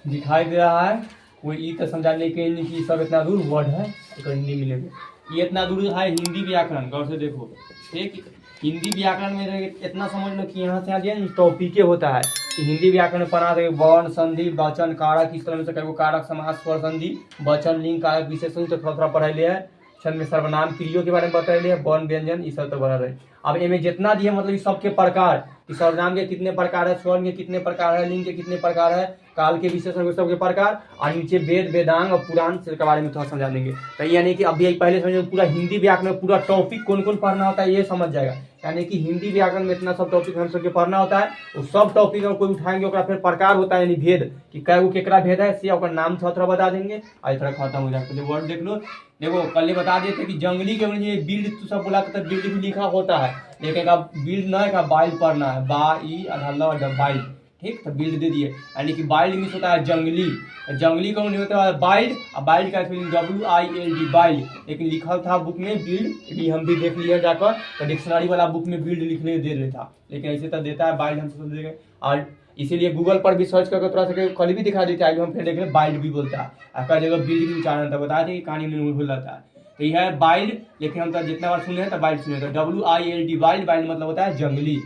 दिखाई दे रहा है। कोई ई तो समझाने के लिए कि सब इतना दूर वर्ड है तो हिंदी मिलेगा। ये इतना दूर है हिंदी व्याकरण, गौर से देखो। ठीक, हिंदी व्याकरण में इतना समझ लो कि यहाँ से आ गया टॉपिक होता है कि हिंदी व्याकरण में पढ़ा दे वर्ण, संधि, वचन, कारक, इस तरह से कई कारक, समास, स्वर, संधि, वचन, लिंग, कारक, विशेषण तो थोड़ा थोड़ा पढ़ाई लिया है। छंद में सर्वनाम क्रियो के बारे में बता लिया, वर्ण, व्यंजन, ये सब तो बना रहे। अब इनमें जितना दिया मतलब इस सबके प्रकार कि सर्वनाम के कितने प्रकार है, स्वर्ण के कितने प्रकार है, लिंग के कितने प्रकार है, काल के विशेषण के सबके प्रकार, और नीचे वेद, वेदांग और पुराण के बारे में थोड़ा समझा देंगे। तो यानी कि अभी पहले समझो पूरा हिंदी व्याकरण में पूरा टॉपिक कौन कौन पढ़ना होता है ये समझ जाएगा। यानी कि हिंदी व्याकरण में इतना सब टॉपिक हम सबके पढ़ना होता है। उस सब टॉपिक में कोई उठाएंगे ओकरा फिर प्रकार होता है यानी भेद कि कैगो केकरा भेद है से ओकर नाम थोड़ा थोड़ा बता देंगे। आज थोड़ा खत्म हो जाए वर्ड देख लो। देखो कल बता देते थे कि जंगली के बिल्ड तो सब बोला था, बिल्ड भी लिखा होता है लेकिन का बिल्ड न का बाइल्ड पढ़ना है, बा ई अधल्ला बाइल्ड। ठीक, तो बिल्ड दे दिए यानी कि बाइल्ड मीन्स होता है जंगली। जंगली कौन नहीं होता है बाइल्ड, और बाइल्ड का स्पेलिंग WILD बाइल्ड, लेकिन लिखा था बुक में बिल्ड, भी हम भी देख लिया जाकर तो डिक्शनरी वाला बुक में बिल्ड लिखने दे देता, लेकिन ऐसे तो देता है बाइल्ड, हम समझ देंगे। और इसीलिए गूगल पर भी सर्च करके थोड़ा सा कल भी दिखा देता है, हम फिर देखें बाइल्ड भी बोलता है, आपका जगह बिल्ड भी उच्चारण था, बताया था कि कहानी में भूल जाता है। तो यह है बाइल्ड, लेकिन हम तो जितना बार सुने हैं तो बाइल्ड सुने, तो WILD बाइल्ड, बाइल्ड मतलब होता है जंगली।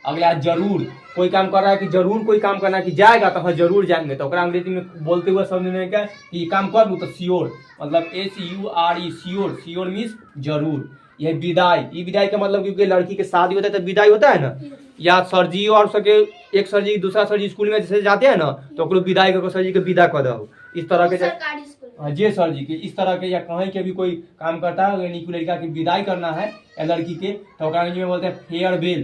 अगला जरूर, कोई काम कर रहा है कि जरूर कोई काम करना है कि जाएगा तो हाँ जरूर जाएंगे, तो अंग्रेजी में बोलते हुए समझने क्या कि काम कर लूँ तो श्योर, मतलब SURE श्योर, श्योर मीन्स जरूर। यह विदाई, ये विदाई का मतलब क्योंकि लड़की के शादी होता है तो विदाई होता है ना, या सरजी और सके एक सरजी दूसरा सरजी स्कूल में जैसे जाते हैं ना तो विदाई करके सरजी के विदा कर दो, इस तरह के जे सर जी के इस तरह के, या कहीं के भी कोई काम करता है यानी कि लड़का की विदाई करना है या लड़की के तो अंग्रेजी में बोलते हैं फेयरवेल,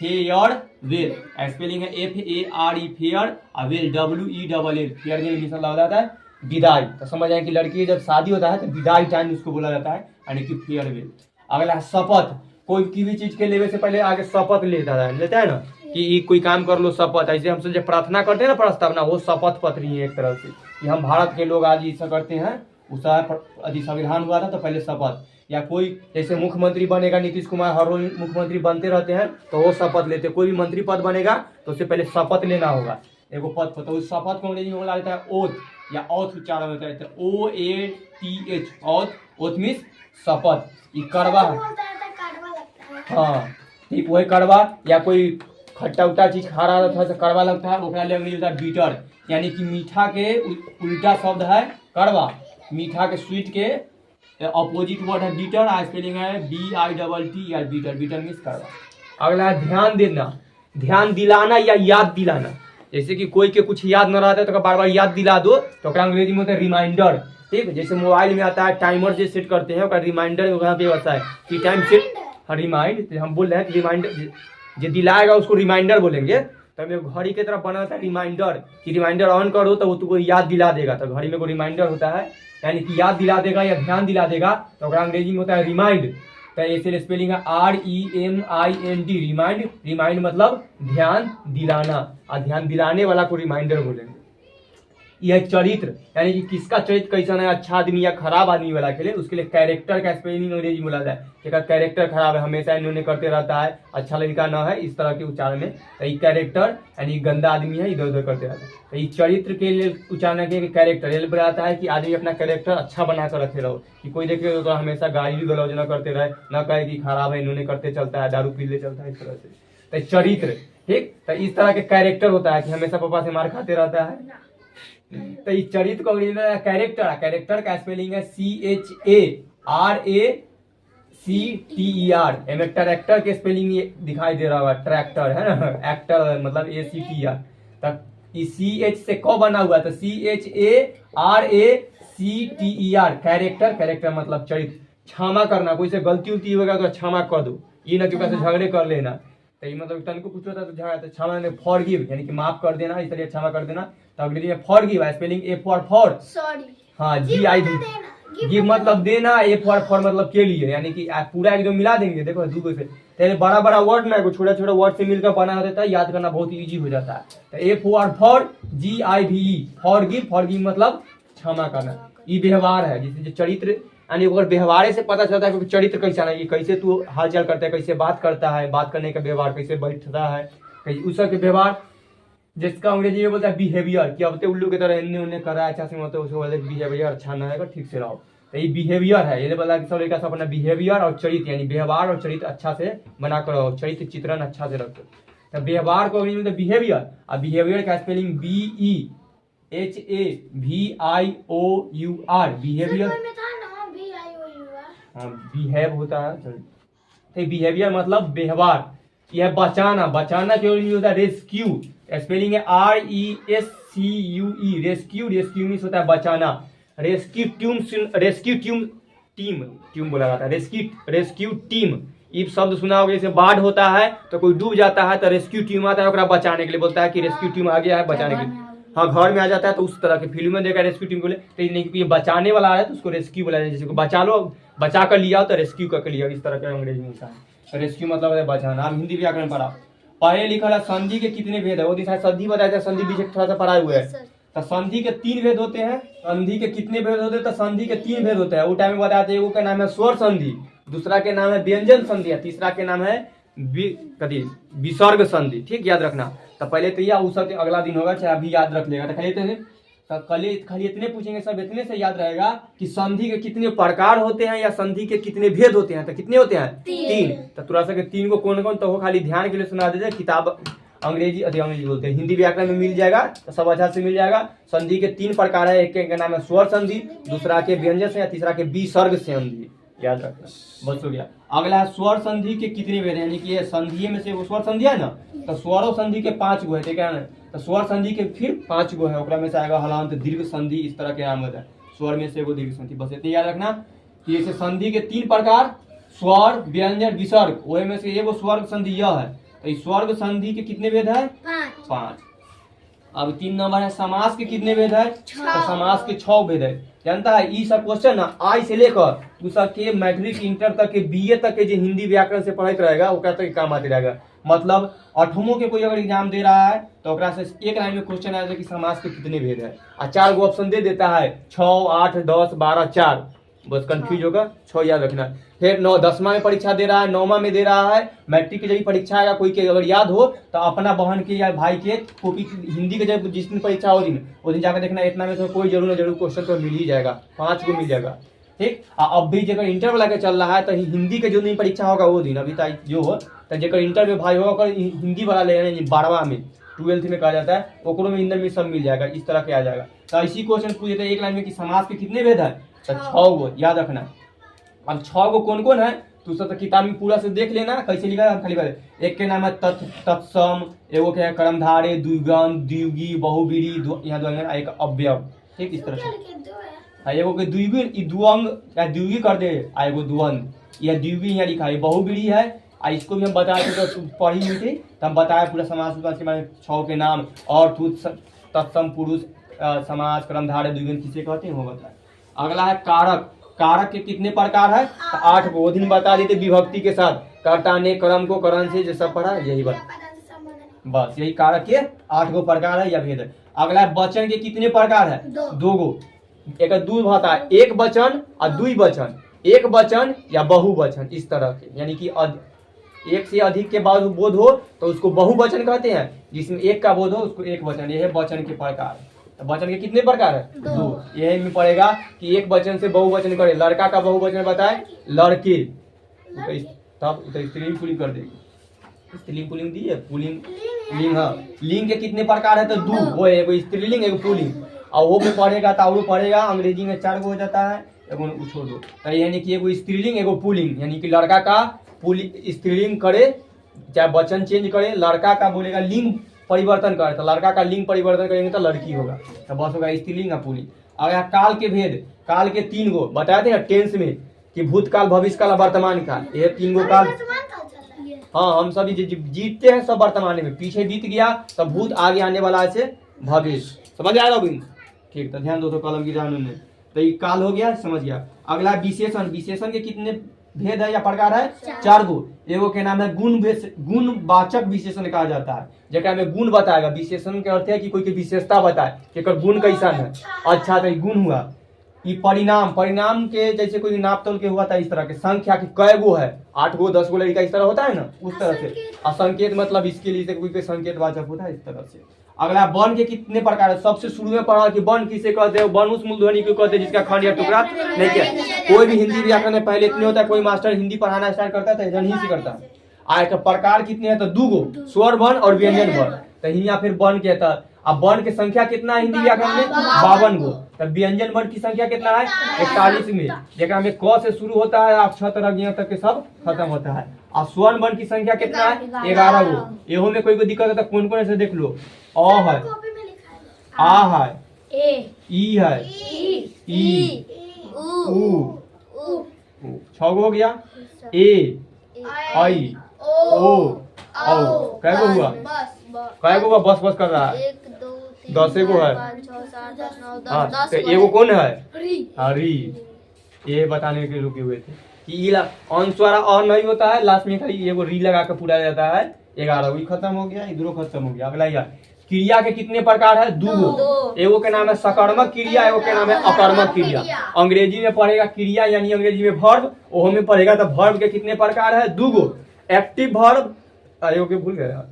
फेयरवेल, स्पेलिंग है FARE फेयर, और वेल WELL, फेयरवेल मतलब हो जाता है विदाई। तो समझ आए कि लड़की की जब शादी होता है तो विदाई टाइम उसको बोला जाता है यानी कि फेयरवेल। अगला शपथ, कोई की भी चीज के लेवे से पहले आगे शपथ लेता है ना कि कोई काम कर लो शपथ, ऐसे हम जब प्रार्थना करते हैं ना प्रस्तावना, वो शपथ पत्री है एक तरह से कि हम भारत के लोग आज ऐसा करते हैं। उस संविधान हुआ था तो पहले शपथ, या कोई जैसे मुख्यमंत्री बनेगा नीतीश कुमार हर रोज मुख्यमंत्री बनते रहते हैं तो वो शपथ लेते, कोई भी मंत्री पद बनेगा तो उससे पहले शपथ लेना होगा एगो पद पर, तो उस शपथ को अंग्रेजी में बोला जाता है ओथ या औथ उच्चारण होता है OATH औथ, ओथ मीन्स शपथ। ये कड़वा है हाँ ठीक, वही कड़वा, या कोई खट्टा उट्टा चीज खा रहा था तो कड़वा लगता है, ओकरा लिए अंग्रेजी होता है बीटर, यानी कि मीठा के उल्टा शब्द है कड़वा, मीठा के स्वीट के अपोजिट वर्ड है बीटर, स्पेलिंग है BITTER बीटर, बीटर मीन्स कड़वा। अगला है ध्यान देना, ध्यान दिलाना या याद दिलाना, जैसे कि कोई के कुछ याद न रहता है तो बार बार याद दिला दो तो अंग्रेजी में होता है रिमाइंडर। ठीक, जैसे मोबाइल में आता है टाइमर जो सेट करते हैं रिमाइंडर वहाँ पे होता है कि टाइम सेट रिमाइंड, हम बोल रहे हैं कि रिमाइंडर जो दिलाएगा उसको रिमाइंडर बोलेंगे। तो मेरे घड़ी की तरफ बना होता है रिमाइंडर कि रिमाइंडर ऑन करो तो वो तुमको याद दिला देगा, तो घड़ी में कोई रिमाइंडर होता है यानी कि याद दिला देगा या ध्यान दिला देगा, तो अंग्रेजी में होता है रिमाइंड। तो ऐसे स्पेलिंग है REMIND रिमाइंड, रिमाइंड मतलब ध्यान दिलाना, और ध्यान दिलाने वाला को रिमाइंडर बोलेंगे। यह चरित्र यानी कि किसका चरित्र कैसा है, अच्छा आदमी या खराब आदमी वाला के लिए, उसके लिए कैरेक्टर का स्पेलिंग अंग्रेजी में बोला जाए कि कैरेक्टर खराब है, हमेशा इन्होंने करते रहता है, अच्छा लड़का न है, इस तरह के उच्चारण में। तो ये कैरेक्टर यानी गंदा आदमी है, इधर उधर करते रहता है। तो ये चरित्र के लिए उच्चारण के कैरेक्टर ये बताता है कि आदमी अपना कैरेक्टर अच्छा बना कर रखे रहो, कि कोई देखे तो हमेशा गाली भी गलौज न करते रहे, न कहे कि खराब है इन्होंने करते चलता है, दारू पी ले चलता है, इस तरह से। तो चरित्र ठीक, तो इस तरह के कैरेक्टर होता है कि हमेशा पापा से मार खाते रहता है। तो इस चरित्र को कैरेक्टर, कैरेक्टर का स्पेलिंग है CHARACTER, एम ट्रैक्टर के स्पेलिंग ये दिखाई दे रहा होगा, ट्रैक्टर है ना, एक्टर मतलब ACTR। तब CH से क बना हुआ तो CHARACTER कैरेक्टर, कैरेक्टर मतलब चरित्र। क्षमा करना, कोई से गलती उलती होगा तो क्षमा कर दो, ये ना कि कैसे झगड़े कर लेना, तो ये मतलब तनको कुछ होता है तो झगड़ा तो क्षमा ने फॉरगिव यानी कि माफ कर देना, इस तरह क्षमा कर देना। तो अंग्रेजी में फॉरगिव है, स्पेलिंग A फॉर सॉरी, हाँ GIV, गिव मतलब देना, A फॉर मतलब के लिए, यानी कि पूरा एकदम मिला देंगे। देखो दूगो से तेरे बड़ा बड़ा वर्ड ना छोटा छोटा वर्ड से मिलकर बना होता है, याद करना बहुत इजी हो जाता है। तो A for GIVE forgive, forgive मतलब क्षमा करना। ये व्यवहार है, जिससे चरित्र यानी अगर व्यवहार से पता चलता है कि चरित्र कैसा है, कैसे तू हालचाल करता है, कैसे बात करता है, बात करने का व्यवहार कैसे बैठता है, उस के व्यवहार जिसका अंग्रेजी में बोलता है बिहेवियर, कि अब तो उल्लू की तरह इन्ने उन्ने करा अच्छा से, मतलब उसको बोलते हैं बिहेवियर अच्छा ना है, ठीक से रहो। तो ये बिहेवियर है, ये बोला कि सब लड़का सब अपना बिहेवियर और चरित्र यानी व्यवहार और चरित्र अच्छा से बना कर रहो, चरित्र चित्रण अच्छा से रखो। तो व्यवहार को अंग्रेजी में बिहेवियर, और बिहेवियर का स्पेलिंग BEHAVIOUR, बिहेवियर। हाँ बिहेव होता है, तो बिहेवियर मतलब व्यवहार। यह बचाना, बचाना जो होता है रेस्क्यू, स्पेलिंग है RESCUE, रेस्क्यू, रेस्क्यू मीन्स होता है बचाना। रेस्क्यू टीम बोला जाता है, रेस्क्यू टीम। इफ शब्द सुना होगा, जैसे बाढ़ होता है तो कोई डूब जाता है तो रेस्क्यू टीम आता है ओकरा बचाने के लिए, बोलता है कि रेस्क्यू टीम आ गया है बचाने के लिए। हाँ घर में आ जाता है तो उस तरह के फिल्म में देखा रेस्क्यू टीम बोले, तो ये बचाने वाला है तो उसको रेस्क्यू बोला जाए, जैसे बचा लो, बचा कर लिया तो रेस्क्यू करके लिया, इस तरह का अंग्रेजी में होता है। रेस्क्यू मतलब है बचाना। आप हिंदी व्याकरण पढ़ा, पढ़े लिखा है संधि के कितने भेद है, वो दिशा संधि बताया था, संधि पीछे थोड़ा सा पढ़ाए हुए है। तो संधि के 3 भेद होते हैं। संधि के कितने भेद होते हैं, तो संधि के 3 भेद होते हैं। वो टाइम में बताते हैं, एगो का नाम है स्वर संधि, दूसरा के नाम है व्यंजन संधि, तीसरा के नाम है विसर्ग संधि। ठीक याद रखना। तो पहले तो यह उसका अगला दिन होगा, चाहे अभी याद रख लेगा। तो खाली इतने पूछेंगे, सब इतने से याद रहेगा कि संधि के कितने प्रकार होते हैं या संधि के कितने भेद होते हैं। तो कितने होते हैं? 3। तो थोड़ा सा 3 को कौन कौन, तो वो खाली ध्यान के लिए सुना दीजिए। किताब अंग्रेजी बोलते हैं, हिंदी व्याकरण में मिल जाएगा, तो सब अच्छा से मिल जाएगा। संधि के 3 प्रकार है, एक का नाम है स्वर संधि, दूसरा के व्यंजन से, तीसरा के विसर्ग संधि। याद रखना, बस हो गया। अगला है स्वर संधि के कितने भेद, यानी कि ये संधि में से वो स्वर संधि है ना, तो स्वरों संधि के 5 गो है, ठीक है ना। तो स्वर संधि के फिर 5 गो है, ओकरा में से आएगा हलांत, दीर्घ संधि, इस तरह के नाम होता है। स्वर में से वो दीर्घ संधि, बस इतना याद रखना कि ऐसे संधि के 3 प्रकार, स्वर, व्यंजन, विसर्ग, ओहे में से एगो स्वर्ग संधि यह है। तो इस स्वर्ग संधि के कितने भेद है? 5। अब 3 नंबर है समास के कितने भेद है? तो समास के 6 भेद है। जानता है, ई सब क्वेश्चन ना आई से लेकर तू सब के मैट्रिक इंटर तक के BA तक के जो हिंदी व्याकरण से पढ़ाई रहेगा वो कहता है काम आते रहेगा। मतलब 8वीं के कोई अगर एग्जाम दे रहा है तो ओकरा से एक लाइन में क्वेश्चन आएगा कि समास के कितने भेद है, और 4 गो ऑप्शन दे देता है, 6, 8, 10, 12, 4, बस कंफ्यूज होगा, 6 याद रखना। फिर 9 10वां में परीक्षा दे रहा है, 9वां में दे रहा है, मैट्रिक की जब परीक्षा आएगा कोई के अगर याद हो तो अपना बहन के या भाई के कॉपी हिंदी के जब जिस दिन परीक्षा हो उस दिन जाकर देखना, इतना में से कोई जरूर ना जरूर क्वेश्चन तो मिल ही जाएगा, 5 को मिल जाएगा। ठीक। अब भी जब इंटर वाला के चल रहा है तो हिंदी के जो दिन परीक्षा होगा वो दिन अभी तक जो हो, तो जब इंटर में भाई होगा हिंदी वाला ले 12वां में 12th में कहा जाता है, ओकरो में इंटर में सब मिल जाएगा, इस तरह के आ जाएगा। तो इसी क्वेश्चन पूछे थे एक लाइन में कि समास के कितने भेद है, तो 6 गो याद रखना। अब 6 गो कौन कौन है तू सब तो किताब में पूरा से देख लेना कैसे लिखा है, खाली बात। एक के नाम है तत्सम, एगो के है कर्मधारय, द्विगुण, द्विगी, बहुव्रीहि, यहाँ द्वंद्व, एक अव्यव। ठीक, इस तरह से एगो के द्विगुण द्वंग या द्विगी कर दे, एगो द्वंद या द्विगी यहाँ लिखा है, बहुव्रीहि है। इसको भी हम बताए थे तो पढ़ी हुई थी, तो हम बताए पूरा समास के बारे में 6 के नाम, और तत्सम, पुरुष, समास, कर्मधारय, द्विगुण किसे कहते हैं वो बताए। अगला है कारक। कारक के कितने प्रकार है, तो 8 को दिन बता देते विभक्ति के साथ, कर्ता ने कर्म को करण से जैसा पढ़ा यही बात, बस यही कारक के 8 गो प्रकार है या भेद है। अगला है वचन के कितने प्रकार है, 2 गो। एक दू होता है एक वचन और द्विवचन, एक वचन या बहुवचन, इस तरह के, यानी कि एक से अधिक के बाद बोध हो तो उसको बहुवचन कहते हैं, जिसमें एक का बोध हो उसको एक वचन। यह है वचन के प्रकार। तो वचन के कितने प्रकार है, 2। यही में पड़ेगा कि एक वचन से बहुवचन करे, लड़का का बहुवचन बताए लड़के, तब स्त्रीलिंग पुल्लिंग कर देगी। स्त्रीलिंग पुल्लिंग दी है, पुल्लिंग लिंग। हाँ, लिंग के कितने प्रकार है, तो 2, वो है एगो स्त्रीलिंग एगो पुल्लिंग। और वो में पढ़ेगा तो और पढ़ेगा, अंग्रेजी में 4 गो हो जाता है, एगो छोड़ दो। तो यानी कि एगो स्त्रीलिंग एगो पुल्लिंग, यानी कि लड़का का स्त्रीलिंग करे चाहे वचन चेंज करे, लड़का का बोलेगा लिंग परिवर्तन करे तो लड़का का लिंग परिवर्तन करेंगे तो लड़की होगा, तो बस होगा स्त्रीलिंग या पुल्लिंग। अगर काल के भेद, काल के 3 गो बताए थे टेंस में कि भूतकाल, भविष्यकाल, वर्तमान काल, ये 3 गो काल। हाँ, हम सभी जीतते हैं सब वर्तमान में, पीछे बीत गया तब भूत, आगे आने वाला है भविष्य। समझ आया रविंद्र? ठीक, तो ध्यान दो तो कलम गिरा उन्होंने, तो ये काल हो गया, समझ गया। अगला विशेषण। विशेषण के कितने भेद है या प्रकार है, 4 गो। एगो के नाम है गुणवाचक विशेषण कहा जाता है, जेकरा में गुण बताएगा। विशेषण के अर्थ है कि कोई के विशेषता बताए कि गुण कैसा है, अच्छा तो गुण हुआ। ये परिणाम, परिणाम के जैसे कोई नाप तोल के हुआ था, इस तरह के। संख्या की कै गो है, 8 गो 10 गो लड़का, इस तरह होता है ना, उस तरह से। असंकेत मतलब इसके लिए कोई संकेत वाचक होता है, इस तरह से। अगला वर्ण के कितने प्रकार है? सबसे शुरू में पढ़ा कि वर्ण किसे कहते हैं? वर्ण उस मूलध्वनि को कहते हैं जिसका खंड या टुकड़ा नहीं किया। कोई भी हिंदी व्याकरण में पहले इतने होता है, कोई मास्टर हिंदी पढ़ाना स्टार्ट करता है तो इधर ही से करता है। आय का प्रकार कितने हैं? तो दूगो, स्वर वर्ण और व्यंजन वर्ण। तो यहाँ फिर वर्ण कहता है। अब वर्ण की संख्या कितना है हिंदी व्याकरण में? 52 गो। तब व्यंजन वर्ण की संख्या कितना है? 41 में, जेकरा में क से शुरू होता है आप 6 तरह यहाँ तक के सब खत्म होता है। और स्वर्ण वर्ण की संख्या कितना है? 11 गो। एहो में कोई दिक्कत है तो कौन कौन ऐसे देख लो। अ है, आ है, ई है, ई, उ, 6 गो हो गया। ए, आई, ओ, औ। कै गो हुआ? कै गो? बस बस कर रहा है। 10 गो है। हाँ, तो एगो कौन है? हरी। ये बताने के रुके हुए थे कि अनुस्वार अ नहीं होता है, लास्ट में खाली एगो री लगा के पूरा जाता है। 11 खत्म हो गया, इधरो खत्म हो गया। अगला यार क्रिया के कितने प्रकार है? दो। एगो के नाम है सकर्मक क्रिया, एगो के नाम है अकर्मक क्रिया। अंग्रेजी में पढ़ेगा क्रिया यानी अंग्रेजी में वर्ब, ओहो में पढ़ेगा तो वर्ब के कितने प्रकार है? दूगो, एक्टिव वर्ब, एगो भूल गया,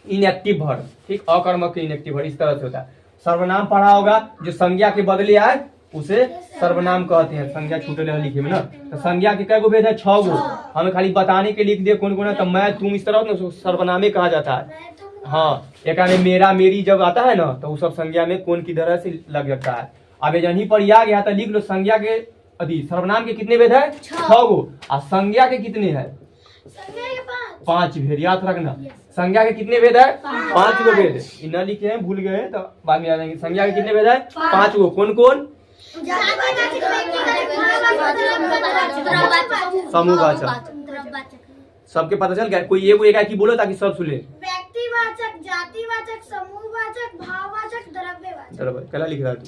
इनएक्टिव वर्ब। ठीक, अकर्मक इनएक्टिव वर्ब इस तरह से होता है। सर्वनाम पढ़ा होगा, जो संज्ञा के बदले आए उसे सर्वनाम कहते हैं। संज्ञा छोटे लेवल लिखे में ना, तो संज्ञा के कई गो भेद है? 6 गो। हमें खाली बताने के लिख दे कौन कौन है, तो मैं तुम इस तरह ना सर्वनामे कहा जाता है। हाँ, एक मेरा मेरी जब आता है ना तो वो सब संज्ञा में कौन की तरह से लग जाता है। अब यहीं पर आ गया तो लिख लो संज्ञा के सर्वनाम के कितने भेद है? 6 गो। और संज्ञा के कितने है? 5 भेद, याद रखना। संज्ञा के कितने भेद है? 5 गो भेद। न लिखे हैं, भूल गए तो बाद में आ जाएंगे। संज्ञा के कितने भेद है? 5 गो। कौन कौन? समूहवाचक, सबके पता चल गया। कोई एगो एकाकी बोलो ताकि सब सुने। व्यक्तिवाचक, जातिवाचक, समूहवाचक, भाववाचक, द्रव्यवाचक। क्या लिख रहा है तू?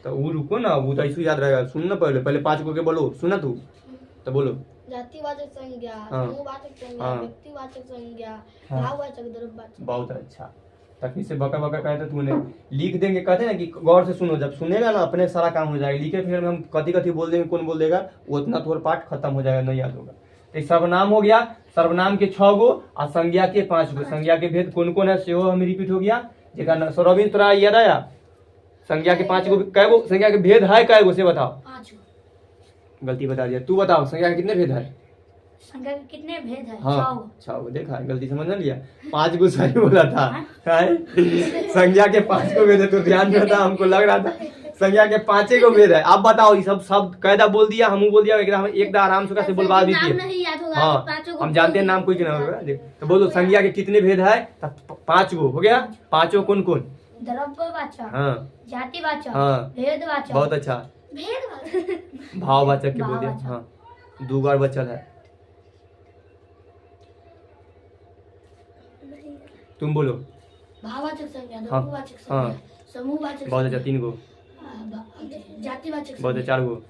तो वो रुको ना, वो तो ऐसे याद रहेगा। सुनना पहले, पहले 5 गो के बोलो। सुना तू तो बोलो। जातिवाचक संज्ञा, हाँ। समूहवाचक संज्ञा, हाँ। व्यक्तिवाचक संज्ञा, हाँ। भाववाचक, द्रव्यवाचक। बहुत अच्छा। तभी से बका बका कहते तूने लिख देंगे। कहते ना कि गौर से सुनो, जब सुनेगा ना अपने सारा काम हो जाएगा। लिखे फिर हम कथी कथी बोल देंगे, कौन बोल देगा, वो उतना थोड़ा पाठ खत्म हो जाएगा, नहीं याद होगा। तो सर्वनाम हो गया, सर्वनाम के 6 गो और संज्ञा के 5 गो। संज्ञा के भेद कौन कौन है से हमें रिपीट हो गया। जेका सौरभिन तोरा याद आया? संज्ञा के 5 गो कै गो संज्ञा के भेद है? कै गो से बताओ? 5 गलती बता दिया। तू बताओ संज्ञा के कितने भेद है? संज्ञा के कितने भेद है? हाँ 6 गो। देखा, गलती समझ ना लिया। 5 गो सही बोला था। संज्ञा के 5 गो भेद है, तो ध्यान में था, हमको लग रहा था संज्ञा के 5 गो भेद है। आप बताओ, ये सब कायदा बोल दिया, हम बोल दिया, एकदम आराम से कैसे बोलवा दीजिए। हाँ, हम जानते हैं नाम कोई ना होगा। तो बोलो संज्ञा के कितने भेद है? 5 गो हो गया। 5 गो कौन कौन? द्रव्यवाचक, हाँ, जातिवाचक, हाँ, भेदवाचक। बहुत अच्छा। भेदवाचक, भाववाचक के बोल दिया। हाँ, 2 बार बचल है। तुम बोलो। भाववाचक संज्ञा, हाँ, द्रव्यवाचक हाँ, संज्ञा, समूहवाचक बहुत अच्छा। 3 गो। जातिवाचक बहुत अच्छा। 4 गो।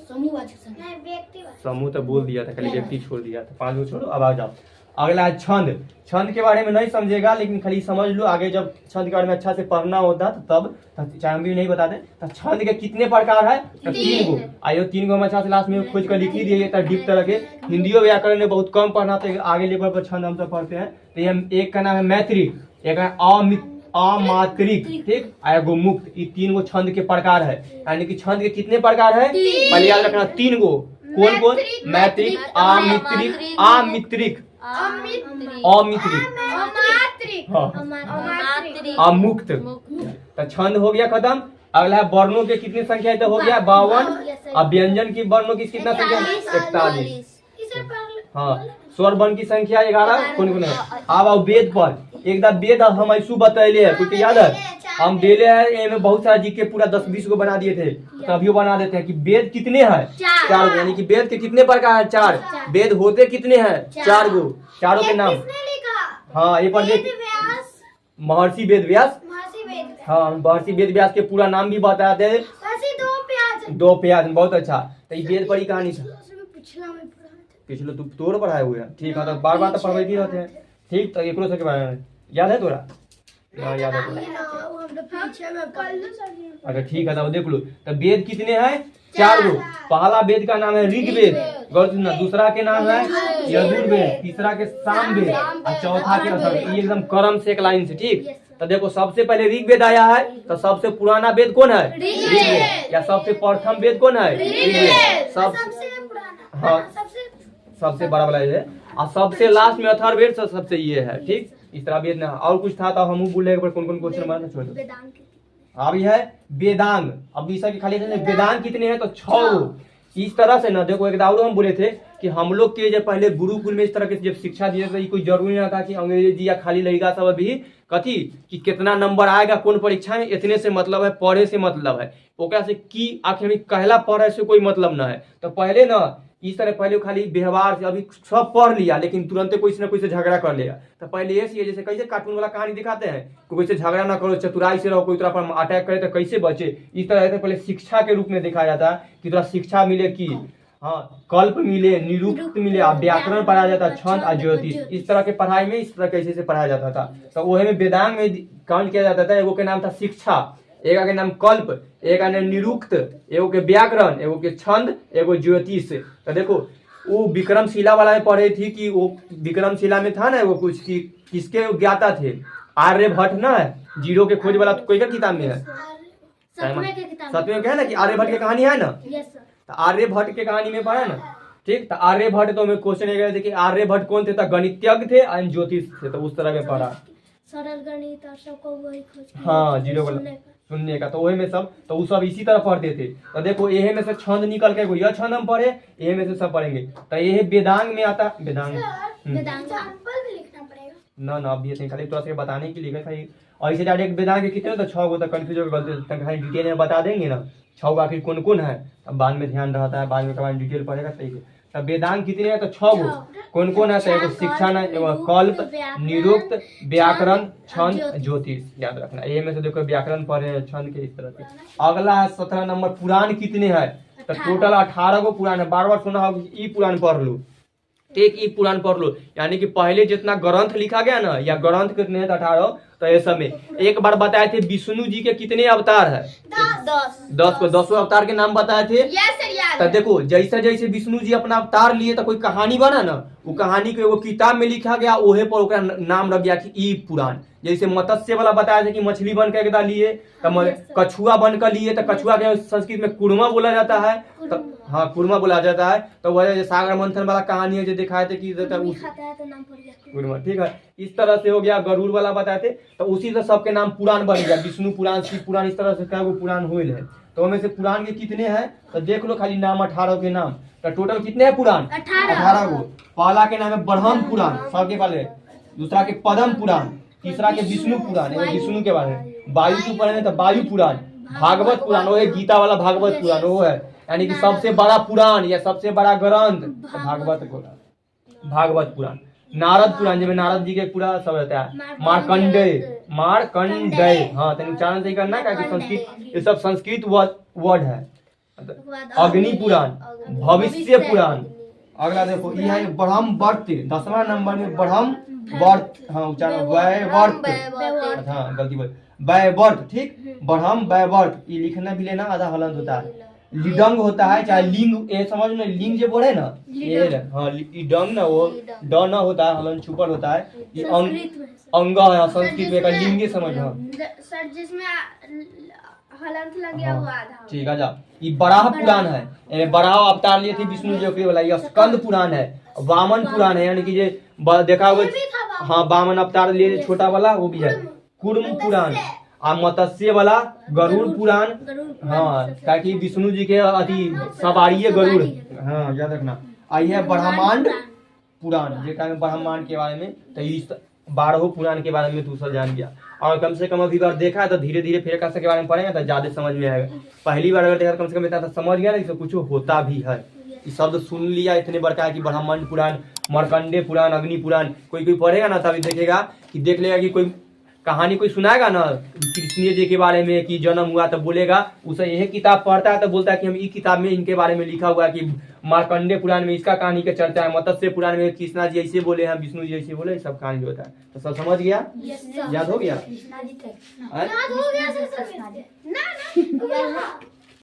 समूहवाचक संज्ञा, व्यक्तिवाचक। समूह तो बोल दिया था, खाली व्यक्ति छोड़ दिया था। 5 गो छोड़ो। अब आ जाओ, अगला है छंद। छंद के बारे में नहीं समझेगा, लेकिन खाली समझ लो। आगे जब छंद के बारे में अच्छा से पढ़ना होता तो तब चाहे हम भी नहीं बताते। तो छंद के कितने प्रकार है? तो 3 गो। आइयो 3 गो हम अच्छा से लास्ट में खोज कर लिख ही दिए। तो डीप तरह के हिंदी व्याकरण में बहुत कम पढ़ना, तो आगे लेवल पर छंद हम सब पढ़ते हैं। तो ये एक का नाम है मैत्रिक, एक है अमात्रिक, ठीक, एगो मुक्त। ये 3 गो छंद के प्रकार है। यानी कि छंद के कितने प्रकार है? पहले याद रखना 3 गो। कौन कौन? मैत्रिक, अमित्रिक, अमित्रिक, अमुक्त। तो छंद हो गया खत्म। अगला है वर्णों के कितनी संख्या है? तो हो गया 52। अब व्यंजन की वर्णों की कितना संख्या? 41। हाँ, स्वर वर्ण की संख्या 11। कौन कौन है? अब वेद पर एकदम वेद हम ऐसू बतैले है, कुछ याद है? हम देले है में बहुत सारा जीके पूरा 10-20 गो बना दिए थे। तो अभी बना देते हैं कि वेद कितने हैं? 4 गो। यानी कि वेद के कितने प्रकार है? 4। वेद होते कितने हैं? 4 गो। चारों के नाम। हाँ, ये पर देख, महर्षि वेद व्यास। हाँ, महर्षि वेद व्यास के पूरा नाम भी बताते हैं। 2 प्याज। बहुत अच्छा। तो ये वेद पढ़ी कहानी था। पिछले तू तोड़ पढ़ाए हुए हैं। ठीक है, तो बार बार तो पढ़ाई रहते हैं। ठीक, तो एक के बारे में याद है तोरा? हाँ, याद है तोरा। पीछे में अच्छा ठीक है, तब देख लो। तो वेद कितने हैं? 4 गो। पहला वेद का नाम है ऋग्वेद, गौर से सुनना। दूसरा के नाम है यजुर्वेद, तीसरा के सामवेद और चौथा के अथर्ववेद। ये एकदम क्रम से एक लाइन से, ठीक। तो देखो सबसे पहले ऋग्वेद आया है, तो सबसे पुराना वेद कौन है? ऋग्वेद। या सबसे प्रथम वेद कौन है? ऋग्वेद। हाँ सबसे बड़ा वाला ये है। और सबसे लास्ट में अथर्ववेद सबसे ये है, ठीक। इस तरह वेद ना और कुछ था तो हम बोले कौन कौन क्वेश्चन बना छोड़ दो। अब यह है वेदांग। अब ईसा की खाली वेदांग कितने हैं? तो 6 गो। इस तरह से ना देखो, एक दाऊद हम बोले थे कि हम लोग के जब पहले गुरुकुल में इस तरह के जब शिक्षा दिए तो कोई जरूरी नहीं था कि अंग्रेजी या खाली लगेगा सब अभी कथी कि कितना नंबर आएगा कौन परीक्षा में, इतने से मतलब है, पढ़े से मतलब है, ओकरा से की आखिर में कहला पढ़े से कोई मतलब ना है। तो पहले ना इस तरह पहले खाली व्यवहार से, अभी सब पढ़ लिया लेकिन तुरंत कोई से ना कोई से झगड़ा कर लिया। तो पहले ये जैसे कैसे कार्टून वाला कहानी दिखाते हैं कि कोई से झगड़ा ना करो, चतुराई से रहो, कोई तरह पर अटैक करे तो कैसे बचे, इस तरह से पहले शिक्षा के रूप में दिखाया जाता है कि थोड़ा शिक्षा मिले कि हाँ कल्प मिले, निरुक्त मिले, व्याकरण पढ़ाया जाता, छंद और ज्योतिष। इस तरह के पढ़ाई में इस तरह कैसे से पढ़ाया जाता था। तो वही में वेदांग में काउंट किया जाता था। एगो के नाम था शिक्षा, एक के नाम कल्प, एक का नाम निरुक्त, एगो के व्याकरण, एगो के छंद, एगो ज्योतिष। तो देखो वो विक्रमशिला वाला में पढ़े थी कि वो विक्रमशिला में था ना वो कुछ कि किसके ज्ञाता थे? आर्यभट्ट ना है, जीरो के खोज वाला। तो कोई का किताब में है? 7वें में क्या है ना कि आर्यभट्ट की कहानी है ना। तो आर्यभट्ट के कहानी में पढ़ा ना, ठीक। तो आर्यभट्ट तो में क्वेश्चन ये कि आर्यभट्ट कौन थे? तो गणितज्ञ थे और ज्योतिष थे। तो उस तरह में पढ़ा सरल गणित और सबको वही खोज। हाँ जीरो वाला सुनने का। तो वही में सब तो वो सब इसी तरह पढ़ते थे। तो देखो यही में से छंद निकल के यह छंद हम पढ़े, यही में से सब पढ़ेंगे। तो यही वेदांग में आता। वेदांग ना ना अभी नहीं, खाली तो ऐसे बताने के लिए खाली। और इसे डायरेक्ट वेदांग के कितने? तो 6 गो। तो कंफ्यूज हो गलती खाली डिटेल में बता देंगे ना 6 गो आखिर कौन कौन है, अब बाद में ध्यान रहता है, बाद में कभी डिटेल पढ़ेगा सही है। तब वेदांग कितने हैं? तो 6 गो। कौन कौन है? तो एगो शिक्षा ना, एगो कल्प, निरुक्त, व्याकरण, छंद, ज्योतिष। याद रखना। ये में से देखो व्याकरण पढ़े, छंद के इस तरह से। अगला है 17 नंबर पुराण कितने हैं? तो टोटल 18 गो पुराण है। बार बार सुना होगा ई पुराण पढ़ लो, एक ई पुराण पढ़ लो। यानी कि पहले जितना ग्रंथ लिखा गया ना, या ग्रंथ कितने हैं? 18। तो ये सब में एक बार बताए थे विष्णु जी के कितने अवतार है? 10 को 10 अवतार के नाम बताए थे। तो देखो जैसे जैसे विष्णु जी अपना अवतार लिए तो कोई कहानी बना ना, वो कहानी को एगो किताब में लिखा गया, ओहे पर ओकरा नाम रख गया कि ई पुराण। जैसे मत्स्य वाला बताया था कि मछली बन के लिए, तो कछुआ बन कर लिए, तो कछुआ के संस्कृत में कुरमा बोला जाता है। तो हाँ कुरमा बोला जाता है। तो वह सागर मंथन वाला कहानी है जो दिखाए थे कि कुरमा, ठीक है। इस तरह से हो गया। गरुड़ वाला बताए थे। तो उसी से सबके नाम पुराण बन गया, विष्णु पुराण, शिव पुराण, इस तरह से क्या वो पुराण हुए है। तो उनमें से पुराण के कितने हैं? तो देख लो खाली नाम 18 के नाम। तो टोटल कितने हैं पुराण? 18 गो। पहला के नाम है ब्रह्म पुराण, सबके पहले। दूसरा के पद्म पुराण, तीसरा के विष्णु पुराण, विष्णु के बारे में। वायु के पुराण तो वायु पुराण, भागवत पुराण वो है गीता वाला भागवत पुराण वो है, यानी कि सबसे बड़ा पुराण या सबसे बड़ा ग्रंथ भागवत पुराण। नारद पुराण जिसमें नारद जी के पूरा सब रहता है। मार्कंडेय, हाँ तो उच्चारण सही करना है क्योंकि संस्कृत ये सब संस्कृत वर्ड है। अग्नि पुराण, भविष्य पुराण। अगला देखो ये है ब्रह्मवर्त, 10वां नंबर में ब्रह्मवर्त, हाँ उच्चारण वैवर्त, हाँ गलती बोल वैवर्त, ठीक। ब्रह्म वैवर्त ये लिखना भी लेना, आधा हलंत होता है। लिडंग होता है, चाहे लिंग, ये समझ में लिंग जो बोले ना ये हाँ लिडंग ना, वो ड ना होता है, हलन छुपल होता है। ये अंग है संस्कृत में का लिंग समझ। हाँ सर जिसमें हलंत लग गया वो आधा, ठीक है। जा ये बराह पुराण है, बराह अवतार लिए थे विष्णु जी के वाला। ये स्कंद पुराण है। वामन पुराण है, यानी कि जो देखा होगा हाँ वामन अवतार लिए छोटा वाला वो भी है। कूर्म पुराण और मत्स्य वाला गरुड़ पुराण, हाँ ताकि विष्णु जी के अति सवारी गरुड़, हाँ याद रखना। आई है ब्रह्मांड पुराण, जेटा में ब्रह्मांड के बारे में। तो इस 12 पुराण के बारे में तू सब जान गया। और कम से कम अभी बार देखा है तो धीरे धीरे फिर के बारे में पढ़ेगा तो ज्यादा समझ में आएगा। पहली बार अगर देखा कम से कम इतना समझ गया ना इसमें कुछ होता भी है। ये शब्द सुन लिया इतने बड़का है कि ब्रह्मांड पुराण, मार्कंडेय पुराण, अग्नि पुराण। कोई पढ़ेगा ना तभी देखेगा कि देख लेगा कि कोई कहानी कोई सुनाएगा ना कृष्ण जी के बारे में कि जन्म हुआ तो बोलेगा, उसे यह किताब पढ़ता है तो बोलता है कि हम इस किताब में इनके बारे में लिखा हुआ है कि मार्कंडे पुराण में इसका कहानी का चर्चा है, मत्स्य पुराण में कृष्णा जी ऐसे बोले हैं, विष्णु जी ऐसे बोले, सब कहानी होता है। तो सब समझ गया, याद हो गया? याद हो गया सर, ना